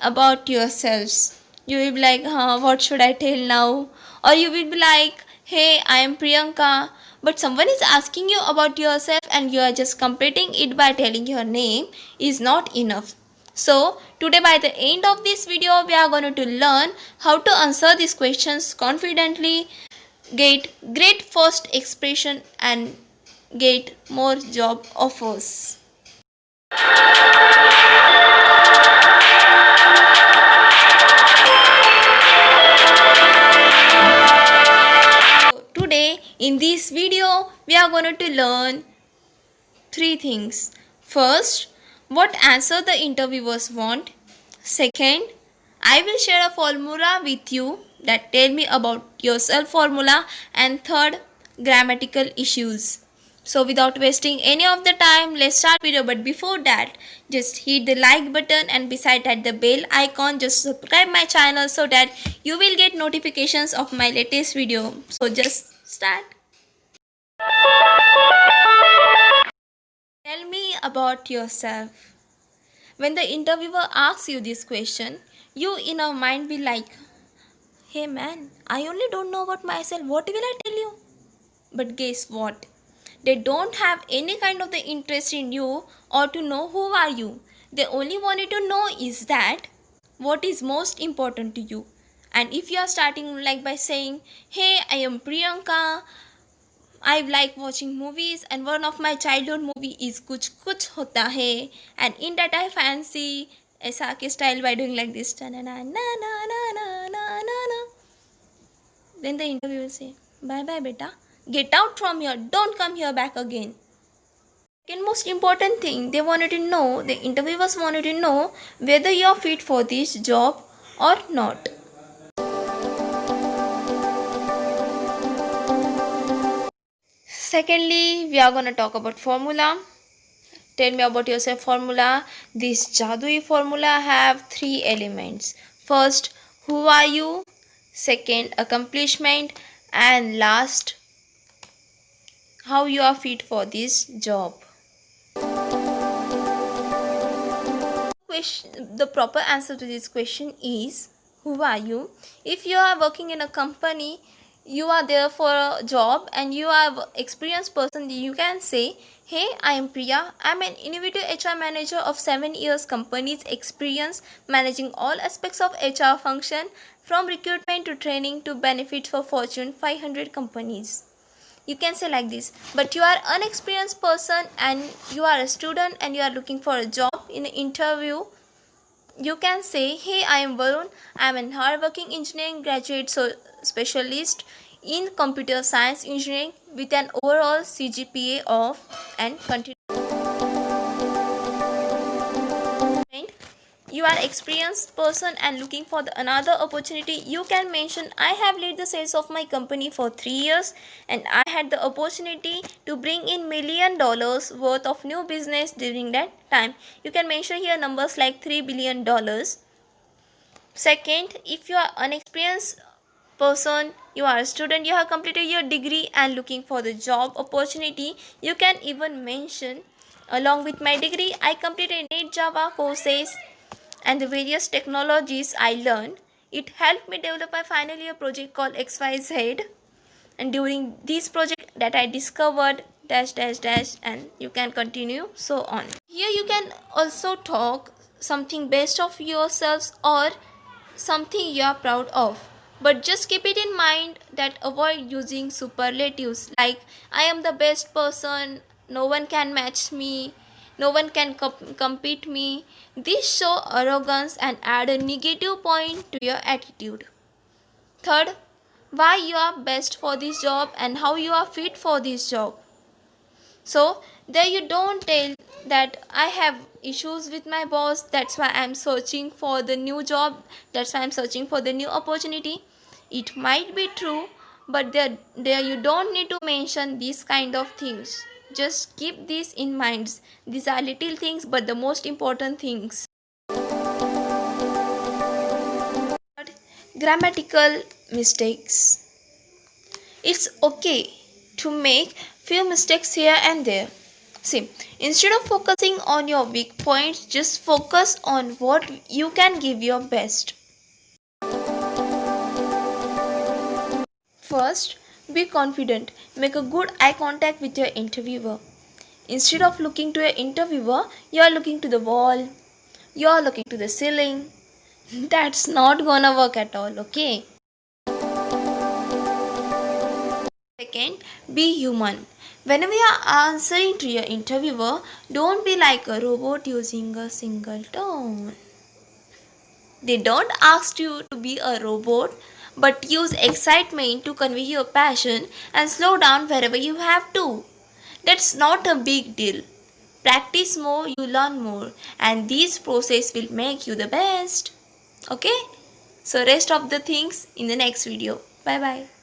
about yourselves. You will be like, what should I tell now? Or you will be like, hey, I am Priyanka. But someone is asking you about yourself and you are just completing it by telling your name is not enough. So, today by the end of this video, we are going to learn how to answer these questions confidently, get great first expression, and get more job offers. Today in this video we are going to learn three things. First, what answer the interviewers want. Second, I will share a formula with you that tell me about yourself formula. And third, grammatical issues. So without wasting any of the time, let's start video. But before that, just hit the like button and beside that the bell icon. Just subscribe my channel so that you will get notifications of my latest video. So just start. Tell me about yourself. When the interviewer asks you this question, you in your mind be like, hey man, I only don't know about myself. What will I tell you? But guess what? They don't have any kind of the interest in you or to know who are you. They only wanted to know is that what is most important to you. And if you are starting like by saying, hey, I am Priyanka, I like watching movies and one of my childhood movie is Kuch Kuch Hota Hai, and in that I fancy ऐसा के style by doing like this na na na na na na na. Then the interviewer will say, bye bye beta, get out from here, don't come here back again. Second most important thing, they wanted to know, the interviewers wanted to know whether you are fit for this job or not. Secondly, we are going to talk about formula. Tell me about yourself formula. This Jadui formula have three elements. First, who are you? Second, accomplishment. And last, how you are fit for this job. The proper answer to this question is, who are you? If you are working in a company, you are there for a job and you are an experienced person, you can say, hey, I am Priya. I am an innovative HR manager of 7 years company's experience managing all aspects of HR function from recruitment to training to benefits for Fortune 500 companies. You can say like this. But you are an unexperienced person and you are a student and you are looking for a job in an interview. You can say, hey, I am Varun. I am an hardworking engineering graduate specialist in computer science engineering with an overall CGPA of and continue. You are experienced person and looking for another opportunity. You can mention, I have led the sales of my company for 3 years and I had the opportunity to bring in $1 million worth of new business during that time. You can mention here numbers like $3 billion. Second, if you are unexperienced person, you are a student, you have completed your degree and looking for the job opportunity, you can even mention, along with my degree, I completed 8 Java courses and the various technologies I learned. It helped me develop my final year project called XYZ. And during this project that I discovered dash dash dash, and you can continue so on. Here you can also talk something best of yourselves or something you are proud of. But just keep it in mind that avoid using superlatives like I am the best person, no one can match me, no one can compete me. These show arrogance and add a negative point to your attitude. Third, why you are best for this job and how you are fit for this job. So there you don't tell that I have issues with my boss, that's why I'm searching for the new job, that's why I'm searching for the new opportunity. It might be true, but there you don't need to mention these kind of things. Just keep this in mind. These are little things but the most important things. Grammatical mistakes. It's okay to make few mistakes here and there. See, instead of focusing on your weak points, just focus on what you can give your best. First, be confident. Make a good eye contact with your interviewer. Instead of looking to your interviewer, you are looking to the wall, you are looking to the ceiling. That's not gonna work at all, okay? Second, be human. Whenever you are answering to your interviewer, don't be like a robot using a single tone. They don't ask you to be a robot, but use excitement to convey your passion and slow down wherever you have to. That's not a big deal. Practice more, you learn more, and this process will make you the best. Okay? So rest of the things in the next video. Bye bye.